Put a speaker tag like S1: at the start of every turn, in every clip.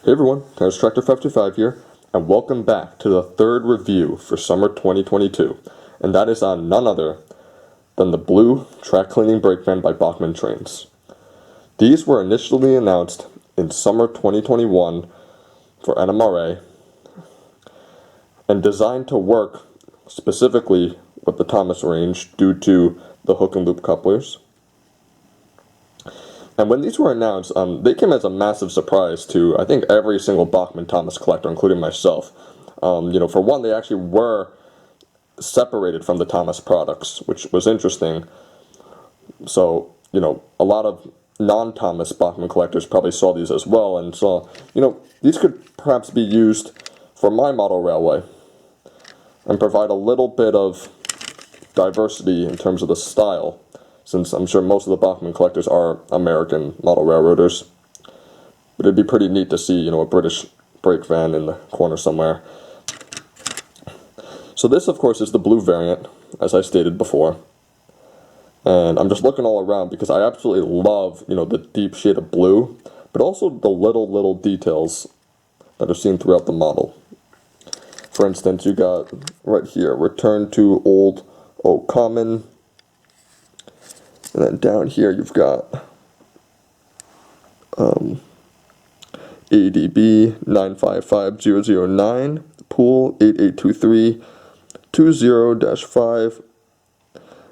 S1: Hey everyone, Tires Tractor 525 here, and welcome back to the third review for summer 2022, and that is on none other than the blue track cleaning brake van by Bachmann trains. These were initially announced in summer 2021 for NMRA and designed to work specifically with the Thomas range due to the hook and loop couplers. And when these were announced, they came as a massive surprise to, I think, every single Bachmann Thomas collector, including myself. For one, they actually were separated from the Thomas products, which was interesting. So, a lot of non-Thomas Bachmann collectors probably saw these as well and saw, these could perhaps be used for my model railway and provide a little bit of diversity in terms of the style, since I'm sure most of the Bachmann collectors are American model railroaders. But it'd be pretty neat to see, a British brake van in the corner somewhere. So this, of course, is the blue variant, as I stated before. And I'm just looking all around because I absolutely love, the deep shade of blue, but also the little details that are seen throughout the model. For instance, you got right here, return to old common. And then down here you've got ADB 955009, pool 882320-5,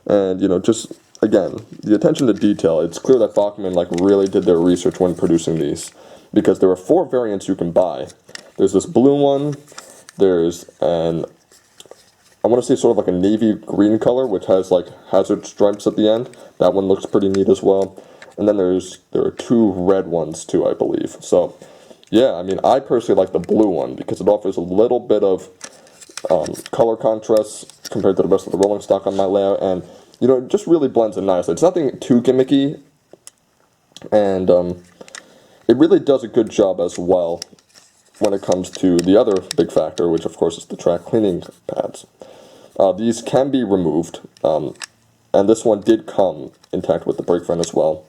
S1: and just again the attention to detail. It's clear that Bachmann really did their research when producing these, because there are 4 variants you can buy. There's this blue one, there's I want to say sort of like a navy green color, which has hazard stripes at the end. That one looks pretty neat as well. And then there are 2 red ones too, I believe. So, yeah, I personally like the blue one because it offers a little bit of color contrast compared to the rest of the rolling stock on my layout, and it just really blends in nicely. It's nothing too gimmicky, and it really does a good job as well when it comes to the other big factor, which of course is the track cleaning pads. These can be removed, and this one did come intact with the brake van as well.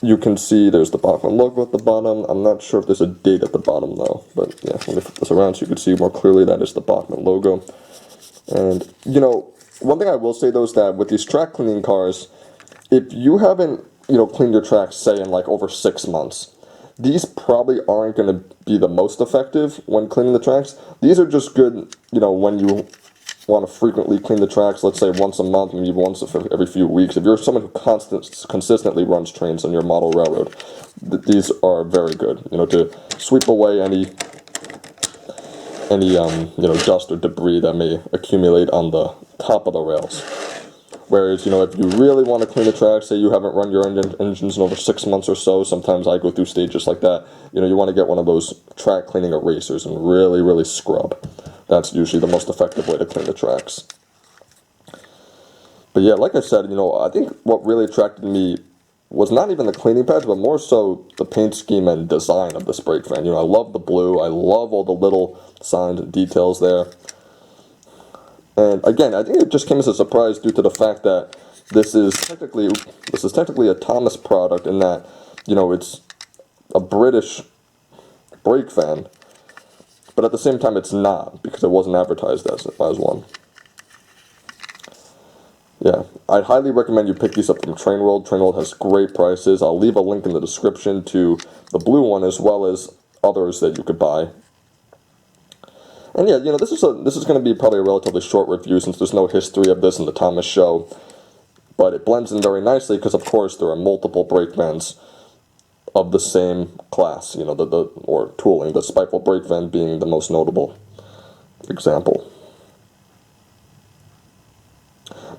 S1: You can see there's the Bachmann logo at the bottom. I'm not sure if there's a date at the bottom though, but yeah, let me flip this around so you can see more clearly that is the Bachmann logo. And one thing I will say though is that with these track cleaning cars, if you haven't cleaned your tracks, say in over 6 months, these probably aren't going to be the most effective when cleaning the tracks. These are just good, when you want to frequently clean the tracks, let's say once a month, maybe once every few weeks. If you're someone who consistently runs trains on your model railroad, these are very good, to sweep away any dust or debris that may accumulate on the top of the rails. Whereas, if you really want to clean the tracks, say you haven't run your engines in over 6 months or so, sometimes I go through stages like that, you want to get one of those track cleaning erasers and really scrub. That's usually the most effective way to clean the tracks. But yeah, like I said, I think what really attracted me was not even the cleaning pads, but more so the paint scheme and design of this brake van. I love the blue, I love all the little signs and details there. And again, I think it just came as a surprise due to the fact that this is technically a Thomas product in that, it's a British brake van, but at the same time it's not, because it wasn't advertised as one. Yeah, I'd highly recommend you pick these up from Train World. Train World has great prices. I'll leave a link in the description to the blue one as well as others that you could buy. And yeah, this is going to be probably a relatively short review since there's no history of this in the Thomas show. But it blends in very nicely because, of course, there are multiple brake vans of the same class, or tooling, the Spiteful brake van being the most notable example.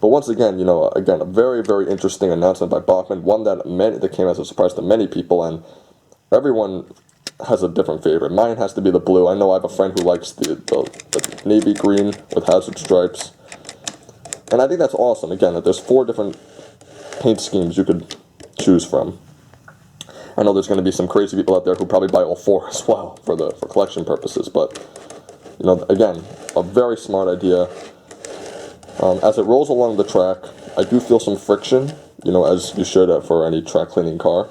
S1: But once again, a very interesting announcement by Bachmann, one that came as a surprise to many people, and everyone has a different favorite. Mine has to be the blue. I know I have a friend who likes the navy green with hazard stripes. And I think that's awesome, again, that there's 4 different paint schemes you could choose from. I know there's going to be some crazy people out there who probably buy all 4 as well for collection purposes, but, again, a very smart idea. As it rolls along the track, I do feel some friction, as you should for any track cleaning car.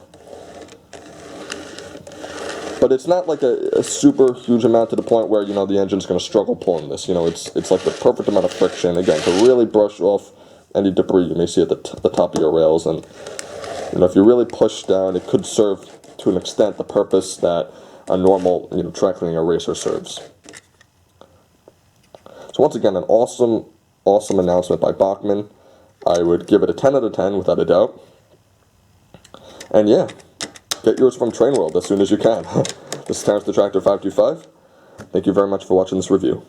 S1: But it's not like a super huge amount to the point where, you know, the engine's going to struggle pulling this. You know, it's like the perfect amount of friction, again, to really brush off any debris you may see at the top of your rails. And, you know, if you really push down, it could serve to an extent the purpose that a normal, you know, track cleaning eraser serves. So once again, an awesome announcement by Bachmann. I would give it a 10 out of 10 without a doubt. And yeah, get yours from Train World as soon as you can. This is Terrence the Tractor 525. Thank you very much for watching this review.